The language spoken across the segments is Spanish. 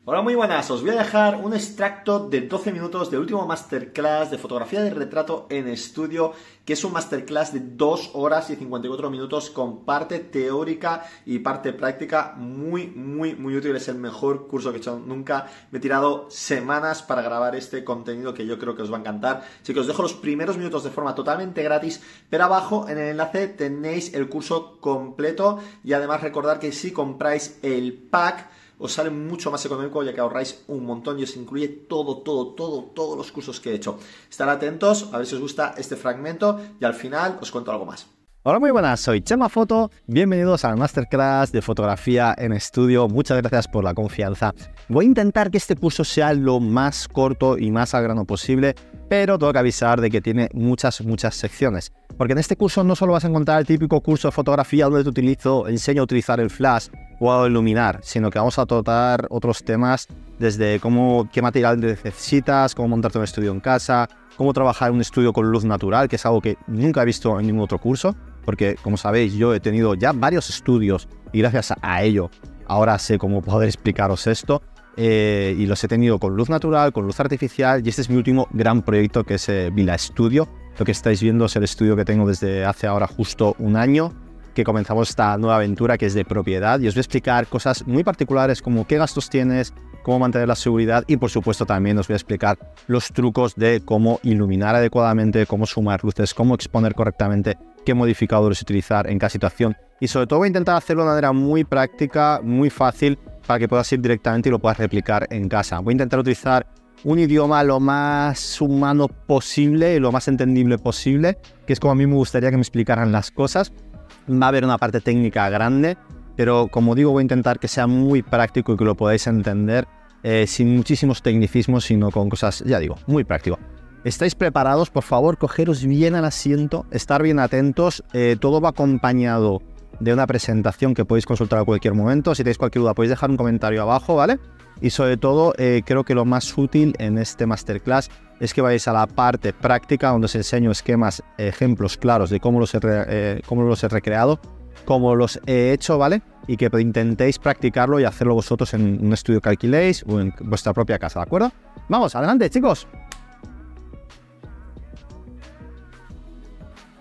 Hola, muy buenas. Os voy a dejar un extracto de 12 minutos del último masterclass de fotografía de retrato en estudio, que es un masterclass de 2 horas y 54 minutos con parte teórica y parte práctica muy útil. Es el mejor curso que he hecho nunca. Me he tirado semanas para grabar este contenido que yo creo que os va a encantar. Así que os dejo los primeros minutos de forma totalmente gratis, pero abajo en el enlace tenéis el curso completo y además recordad que si compráis el pack os sale mucho más económico, ya que ahorráis un montón y os incluye todos los cursos que he hecho. Estar atentos a ver si os gusta este fragmento y al final os cuento algo más. Hola, muy buenas, soy Chema Foto, bienvenidos al Masterclass de Fotografía en Estudio. Muchas gracias por la confianza. Voy a intentar que este curso sea lo más corto y más al grano posible, pero tengo que avisar de que tiene muchas secciones. Porque en este curso no solo vas a encontrar el típico curso de fotografía donde te enseño a utilizar el flash o a iluminar, sino que vamos a tratar otros temas desde qué material necesitas, cómo montarte un estudio en casa, cómo trabajar en un estudio con luz natural, que es algo que nunca he visto en ningún otro curso, porque como sabéis yo he tenido ya varios estudios y gracias a ello ahora sé cómo poder explicaros esto, y los he tenido con luz natural, con luz artificial, y este es mi último gran proyecto, que es Villa Studio. Lo que estáis viendo es el estudio que tengo desde hace ahora justo un año, que comenzamos esta nueva aventura que es de propiedad, y os voy a explicar cosas muy particulares como qué gastos tienes, cómo mantener la seguridad y por supuesto también os voy a explicar los trucos de cómo iluminar adecuadamente, cómo sumar luces, cómo exponer correctamente, qué modificadores utilizar en cada situación, y sobre todo voy a intentar hacerlo de una manera muy práctica, muy fácil, para que puedas ir directamente y lo puedas replicar en casa. Voy a intentar utilizar un idioma lo más humano posible y lo más entendible posible, que es como a mí me gustaría que me explicaran las cosas. Va a haber una parte técnica grande, pero como digo, voy a intentar que sea muy práctico y que lo podáis entender sin muchísimos tecnicismos, sino con cosas, ya digo, muy práctico. ¿Estáis preparados? Por favor, cogeros bien al asiento, estar bien atentos. Todo va acompañado de una presentación que podéis consultar a cualquier momento. Si tenéis cualquier duda, podéis dejar un comentario abajo, ¿vale? Y sobre todo, creo que lo más útil en este masterclass es que vayáis a la parte práctica, donde os enseño esquemas, ejemplos claros de cómo los he recreado, cómo los he hecho, ¿vale? Y que intentéis practicarlo y hacerlo vosotros en un estudio que alquiléis o en vuestra propia casa, ¿de acuerdo? Vamos, adelante, chicos.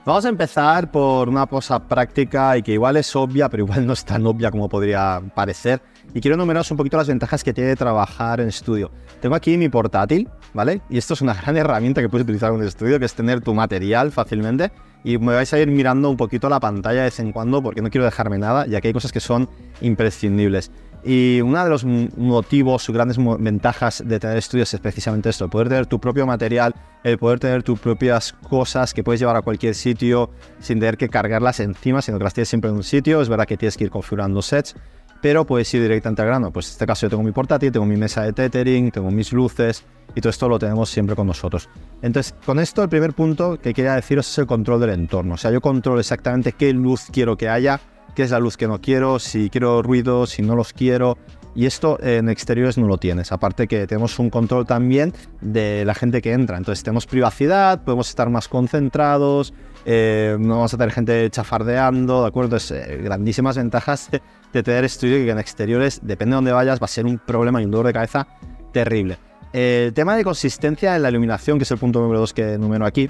Vamos a empezar por una cosa práctica y que igual es obvia, pero igual no es tan obvia como podría parecer. Y quiero enumeraros un poquito las ventajas que tiene trabajar en estudio. Tengo aquí mi portátil, ¿vale? Y esto es una gran herramienta que puedes utilizar en un estudio, que es tener tu material fácilmente. Y me vais a ir mirando un poquito la pantalla de vez en cuando, porque no quiero dejarme nada, ya que hay cosas que son imprescindibles. Y uno de los motivos, grandes ventajas de tener estudios es precisamente esto: el poder tener tu propio material, el poder tener tus propias cosas que puedes llevar a cualquier sitio sin tener que cargarlas encima, sino que las tienes siempre en un sitio. Es verdad que tienes que ir configurando sets, pero puedes ir directamente al grano. Pues en este caso yo tengo mi portátil, tengo mi mesa de tethering, tengo mis luces y todo esto lo tenemos siempre con nosotros. Entonces, con esto el primer punto que quería deciros es el control del entorno. O sea, yo controlo exactamente qué luz quiero que haya, qué es la luz que no quiero, si quiero ruido, si no los quiero. Y esto en exteriores no lo tienes. Aparte que tenemos un control también de la gente que entra. Entonces tenemos privacidad, podemos estar más concentrados, no vamos a tener gente chafardeando, ¿de acuerdo? Entonces, grandísimas ventajas de tener estudio, que en exteriores, depende de dónde vayas, va a ser un problema y un dolor de cabeza terrible. El tema de consistencia en la iluminación, que es el punto número 2 que enumero aquí,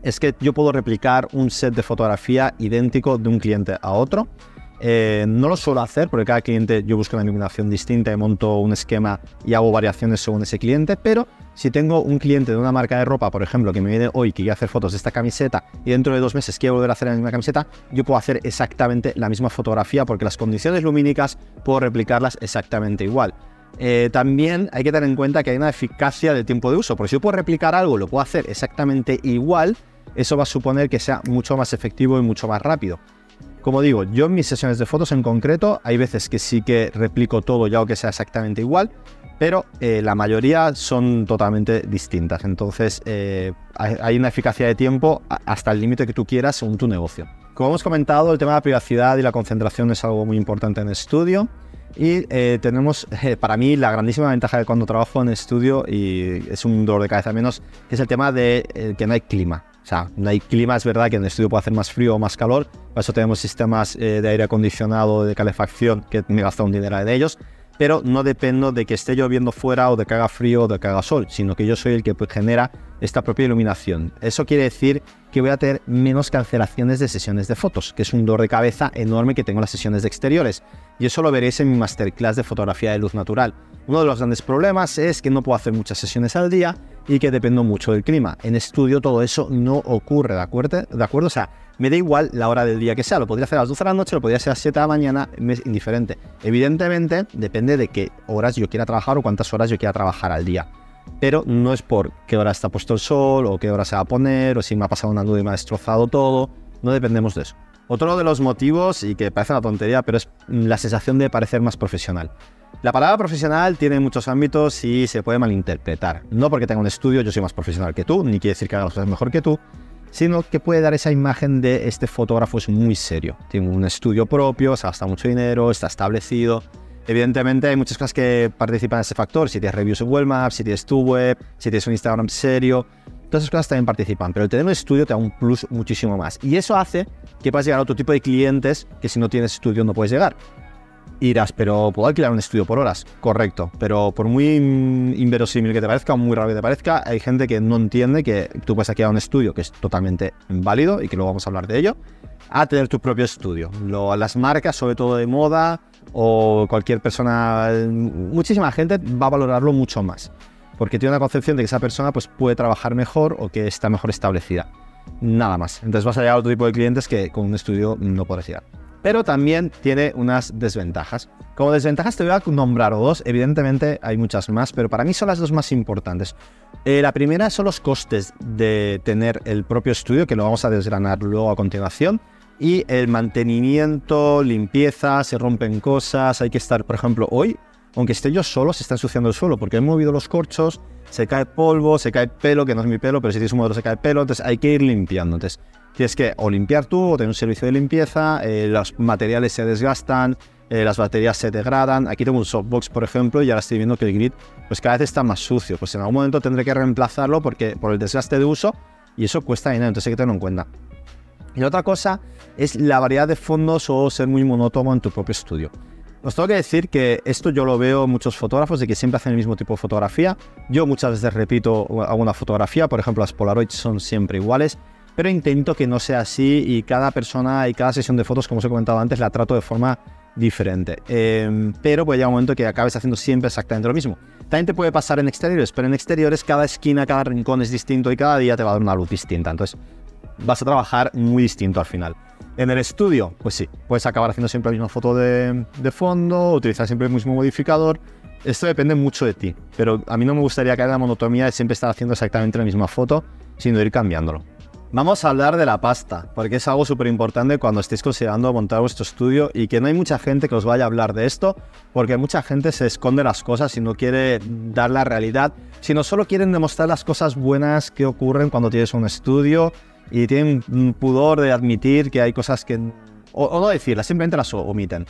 es que yo puedo replicar un set de fotografía idéntico de un cliente a otro. No lo suelo hacer porque cada cliente yo busco una iluminación distinta y monto un esquema y hago variaciones según ese cliente, pero si tengo un cliente de una marca de ropa, por ejemplo, que me viene hoy que quiere hacer fotos de esta camiseta y dentro de 2 meses quiere volver a hacer la misma camiseta, yo puedo hacer exactamente la misma fotografía porque las condiciones lumínicas puedo replicarlas exactamente igual. También hay que tener en cuenta que hay una eficacia del tiempo de uso, porque si yo puedo replicar algo, lo puedo hacer exactamente igual, eso va a suponer que sea mucho más efectivo y mucho más rápido. Como digo, yo en mis sesiones de fotos en concreto, hay veces que sí que replico todo y hago que sea exactamente igual, pero la mayoría son totalmente distintas. Entonces hay una eficacia de tiempo hasta el límite que tú quieras según tu negocio. Como hemos comentado, el tema de la privacidad y la concentración es algo muy importante en estudio. Y tenemos, para mí, la grandísima ventaja de cuando trabajo en estudio, y es un dolor de cabeza menos, es el tema de que no hay clima. O sea, no hay clima, es verdad que en el estudio puede hacer más frío o más calor, por eso tenemos sistemas de aire acondicionado, de calefacción, que me he gastado un dinero en ellos, pero no dependo de que esté lloviendo fuera o de que haga frío o de que haga sol, sino que yo soy el que genera esta propia iluminación. Eso quiere decir que voy a tener menos cancelaciones de sesiones de fotos, que es un dolor de cabeza enorme que tengo en las sesiones de exteriores. Y eso lo veréis en mi masterclass de fotografía de luz natural. Uno de los grandes problemas es que no puedo hacer muchas sesiones al día y que dependo mucho del clima. En estudio todo eso no ocurre, ¿de acuerdo? O sea, me da igual la hora del día que sea. Lo podría hacer a las 12 de la noche, lo podría hacer a las 7 de la mañana, me es indiferente. Evidentemente, depende de qué horas yo quiera trabajar o cuántas horas yo quiera trabajar al día. Pero no es por qué hora está puesto el sol o qué hora se va a poner o si me ha pasado una nube y me ha destrozado todo. No dependemos de eso. Otro de los motivos, y que parece una tontería, pero es la sensación de parecer más profesional. La palabra profesional tiene muchos ámbitos y se puede malinterpretar. No porque tenga un estudio yo soy más profesional que tú, ni quiere decir que haga las cosas mejor que tú, sino que puede dar esa imagen de este fotógrafo es muy serio. Tiene un estudio propio, se gasta mucho dinero, está establecido. Evidentemente hay muchas cosas que participan en ese factor. Si tienes reviews en Google Maps, si tienes tu web, si tienes un Instagram serio, todas esas cosas también participan. Pero el tener un estudio te da un plus muchísimo más. Y eso hace que puedas llegar a otro tipo de clientes que si no tienes estudio no puedes llegar. Y dirás, pero ¿puedo alquilar un estudio por horas? Correcto, pero por muy inverosímil que te parezca o muy raro que te parezca, hay gente que no entiende que tú puedes alquilar un estudio que es totalmente válido y que luego vamos a hablar de ello, a tener tu propio estudio. Las marcas, sobre todo de moda o cualquier persona, muchísima gente va a valorarlo mucho más, porque tiene una concepción de que esa persona pues, puede trabajar mejor o que está mejor establecida. Nada más. Entonces vas a llegar a otro tipo de clientes que con un estudio no podrás llegar. Pero también tiene unas desventajas. Como desventajas te voy a nombrar dos, evidentemente hay muchas más, pero para mí son las dos más importantes. La primera son los costes de tener el propio estudio, que lo vamos a desgranar luego a continuación, y el mantenimiento, limpieza, se rompen cosas, hay que estar, por ejemplo, hoy, aunque esté yo solo, se está ensuciando el suelo, porque he movido los corchos, se cae polvo, se cae pelo, que no es mi pelo, pero si tienes un modelo se cae pelo, entonces hay que ir limpiando. Entonces tienes que o limpiar tú o tener un servicio de limpieza, los materiales se desgastan, las baterías se degradan. Aquí tengo un softbox, por ejemplo, y ahora estoy viendo que el grid pues cada vez está más sucio. Pues en algún momento tendré que reemplazarlo por el desgaste de uso y eso cuesta dinero, entonces hay que tenerlo en cuenta. Y la otra cosa es la variedad de fondos o ser muy monótono en tu propio estudio. Os tengo que decir que esto yo lo veo en muchos fotógrafos de que siempre hacen el mismo tipo de fotografía. Yo muchas veces repito alguna fotografía, por ejemplo las Polaroids son siempre iguales, pero intento que no sea así y cada persona y cada sesión de fotos, como os he comentado antes, la trato de forma diferente. Pero puede llegar un momento que acabes haciendo siempre exactamente lo mismo. También te puede pasar en exteriores, pero en exteriores cada esquina, cada rincón es distinto y cada día te va a dar una luz distinta. Entonces vas a trabajar muy distinto al final. En el estudio, pues sí, puedes acabar haciendo siempre la misma foto de fondo, utilizar siempre el mismo modificador. Esto depende mucho de ti, pero a mí no me gustaría caer en la monotonía de siempre estar haciendo exactamente la misma foto, sino ir cambiándolo. Vamos a hablar de la pasta, porque es algo súper importante cuando estéis considerando montar vuestro estudio y que no hay mucha gente que os vaya a hablar de esto, porque mucha gente se esconde las cosas y no quiere dar la realidad, sino solo quieren demostrar las cosas buenas que ocurren cuando tienes un estudio y tienen un pudor de admitir que hay cosas que... o no decirlas, simplemente las omiten.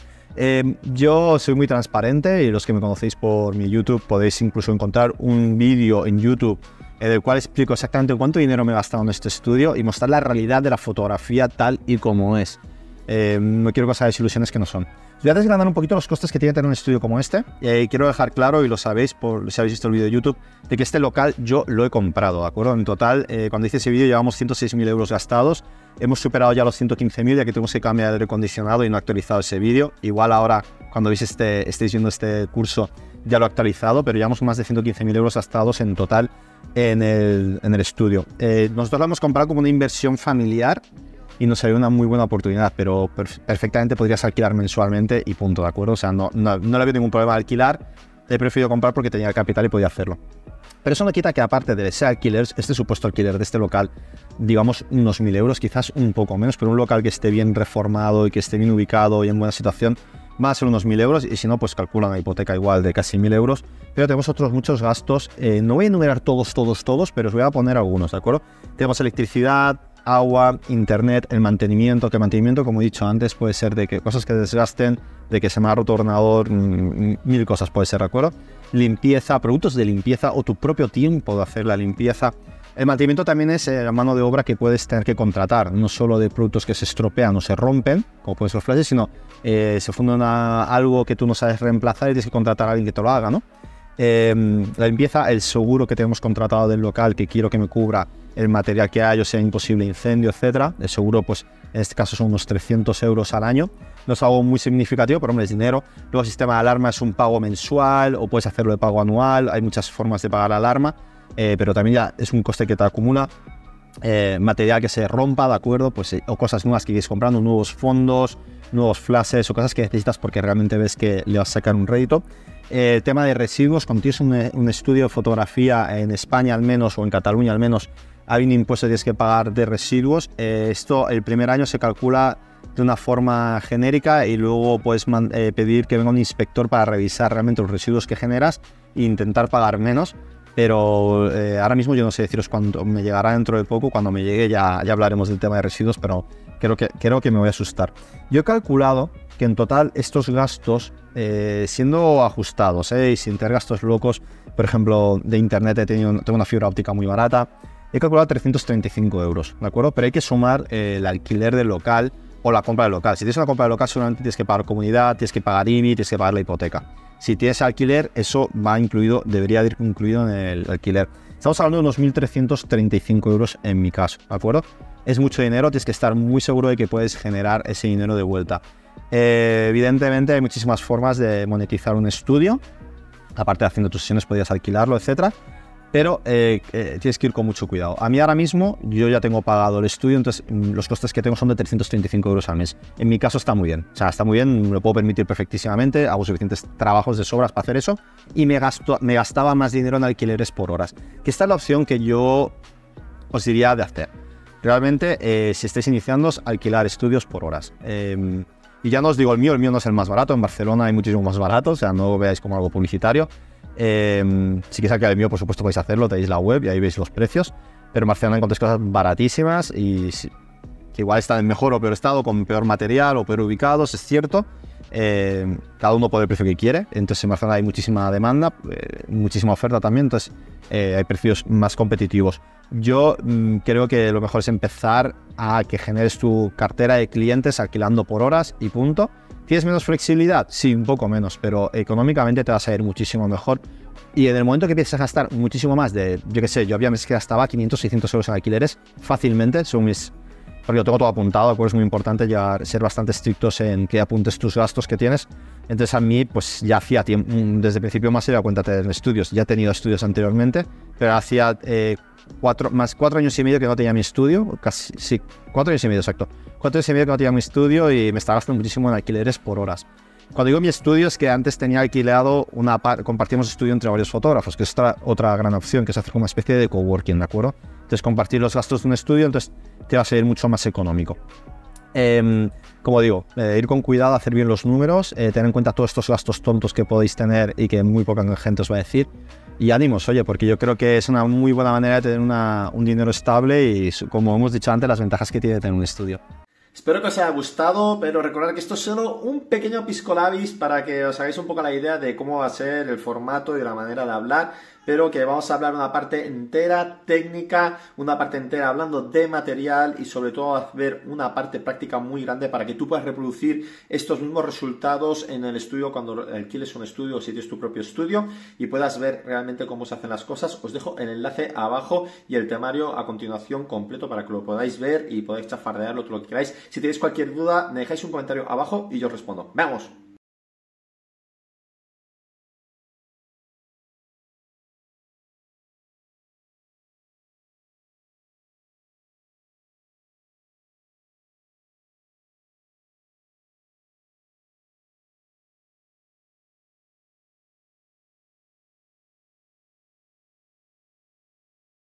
Yo soy muy transparente y los que me conocéis por mi YouTube podéis incluso encontrar un vídeo en YouTube en el cual explico exactamente cuánto dinero me he gastado en este estudio y mostrar la realidad de la fotografía tal y como es. No quiero causar desilusiones que no son. Voy a desgranar un poquito los costes que tiene tener un estudio como este. Quiero dejar claro, y lo sabéis si habéis visto el vídeo de YouTube, de que este local yo lo he comprado, ¿de acuerdo? En total, cuando hice ese vídeo llevamos 106.000 euros gastados. Hemos superado ya los 115.000, ya que tuvimos que cambiar el aire acondicionado y no he actualizado ese vídeo. Igual ahora, cuando estéis viendo este curso, ya lo he actualizado, pero llevamos más de 115.000 euros gastados en total en el estudio. Nosotros lo hemos comprado como una inversión familiar y nos salió una muy buena oportunidad, pero perfectamente podrías alquilar mensualmente y punto, ¿de acuerdo? O sea, no le veo ningún problema de alquilar, he preferido comprar porque tenía el capital y podía hacerlo. Pero eso no quita que aparte de ese alquiler, este supuesto alquiler de este local, digamos unos 1.000 euros, quizás un poco menos, pero un local que esté bien reformado y que esté bien ubicado y en buena situación, va a ser unos 1.000 euros y si no, pues calcula una hipoteca igual de casi 1.000 euros. Pero tenemos otros muchos gastos, no voy a enumerar todos, pero os voy a poner algunos, ¿de acuerdo? Tenemos electricidad, agua, internet, el mantenimiento, que el mantenimiento, como he dicho antes, puede ser de que cosas que desgasten, de que se me ha roto el ordenador, 1.000 cosas puede ser, ¿de acuerdo? Limpieza, productos de limpieza o tu propio tiempo de hacer la limpieza. El mantenimiento también es la mano de obra que puedes tener que contratar, no solo de productos que se estropean o se rompen, como pueden ser los flashes, sino se funde algo que tú no sabes reemplazar y tienes que contratar a alguien que te lo haga, ¿no? La limpieza, el seguro que tenemos contratado del local, que quiero que me cubra el material que haya, o sea imposible incendio, etcétera. El seguro, pues en este caso son unos 300 euros al año. No es algo muy significativo, pero hombre, es dinero. Luego el sistema de alarma es un pago mensual o puedes hacerlo de pago anual. Hay muchas formas de pagar la alarma, pero también ya es un coste que te acumula. Material que se rompa, ¿de acuerdo? Pues, o cosas nuevas que quieres comprando, nuevos fondos, nuevos flashes o cosas que necesitas porque realmente ves que le vas a sacar un rédito. Tema de residuos, cuando tienes un estudio de fotografía en España al menos o en Cataluña al menos, hay un impuesto que tienes que pagar de residuos. Esto el primer año se calcula de una forma genérica y luego puedes pedir que venga un inspector para revisar realmente los residuos que generas e intentar pagar menos. Pero ahora mismo yo no sé deciros cuándo me llegará, dentro de poco. Cuando me llegue ya hablaremos del tema de residuos, pero creo que me voy a asustar. Yo he calculado que en total estos gastos, siendo ajustados y sin tener gastos locos, por ejemplo, de internet tengo una fibra óptica muy barata, he calculado 335 euros, ¿de acuerdo? Pero hay que sumar el alquiler del local o la compra del local. Si tienes una compra del local, solamente tienes que pagar comunidad, tienes que pagar IBI, tienes que pagar la hipoteca. Si tienes alquiler, eso va incluido, debería ir incluido en el alquiler. Estamos hablando de unos 1.335 euros en mi caso, ¿de acuerdo? Es mucho dinero, tienes que estar muy seguro de que puedes generar ese dinero de vuelta. Evidentemente hay muchísimas formas de monetizar un estudio. Aparte de haciendo tus sesiones, podrías alquilarlo, etcétera. Pero tienes que ir con mucho cuidado. A mí ahora mismo, yo ya tengo pagado el estudio, entonces los costes que tengo son de 335 euros al mes. En mi caso está muy bien. O sea, está muy bien, me lo puedo permitir perfectísimamente, hago suficientes trabajos de sobras para hacer eso y me gastaba más dinero en alquileres por horas. Que esta es la opción que yo os diría de hacer. Realmente, si estáis iniciando, alquilar estudios por horas. Y ya no os digo el mío no es el más barato. En Barcelona hay muchísimo más barato, o sea, no lo veáis como algo publicitario. Si queréis alquilar el mío, por supuesto podéis hacerlo, tenéis la web y ahí veis los precios. Pero en Barcelona encontréis cosas baratísimas y que igual están en mejor o peor estado, con peor material o peor ubicados, es cierto. Cada uno pone el precio que quiere. Entonces en Barcelona hay muchísima demanda, muchísima oferta también, entonces hay precios más competitivos. Yo creo que lo mejor es empezar a que generes tu cartera de clientes alquilando por horas y punto. ¿Tienes menos flexibilidad? Sí, un poco menos, pero económicamente te vas a ir muchísimo mejor. Y en el momento que empieces a gastar muchísimo más yo qué sé, yo había meses que gastaba 500, 600 euros en alquileres fácilmente, porque yo tengo todo apuntado, acuerdo, es muy importante ser bastante estrictos en que apuntes tus gastos que tienes. Entonces a mí, pues ya hacía tiempo, desde el principio más era cuenta de estudios, ya he tenido estudios anteriormente, pero hacía 4 años y medio que no tenía mi estudio, casi, sí, 4 años y medio, exacto. 4 años y medio que no tenía mi estudio y me estaba gastando muchísimo en alquileres por horas. Cuando digo mi estudio es que antes tenía alquilado compartimos estudio entre varios fotógrafos, que es otra gran opción, que es hacer como una especie de coworking, ¿de acuerdo? Entonces compartir los gastos de un estudio, entonces te va a salir mucho más económico. Como digo, ir con cuidado, hacer bien los números, tener en cuenta todos estos gastos tontos que podéis tener y que muy poca gente os va a decir. Y ánimos, oye, porque yo creo que es una muy buena manera de tener un dinero estable y, como hemos dicho antes, las ventajas que tiene tener un estudio. Espero que os haya gustado, pero recordad que esto es solo un pequeño piscolabis para que os hagáis un poco la idea de cómo va a ser el formato y la manera de hablar, pero que vamos a hablar una parte entera técnica, una parte entera hablando de material y sobre todo a ver una parte práctica muy grande para que tú puedas reproducir estos mismos resultados en el estudio cuando alquiles un estudio o si tienes tu propio estudio y puedas ver realmente cómo se hacen las cosas. Os dejo el enlace abajo y el temario a continuación completo para que lo podáis ver y podáis chafardearlo todo lo que queráis. Si tenéis cualquier duda, me dejáis un comentario abajo y yo os respondo. ¡Vamos!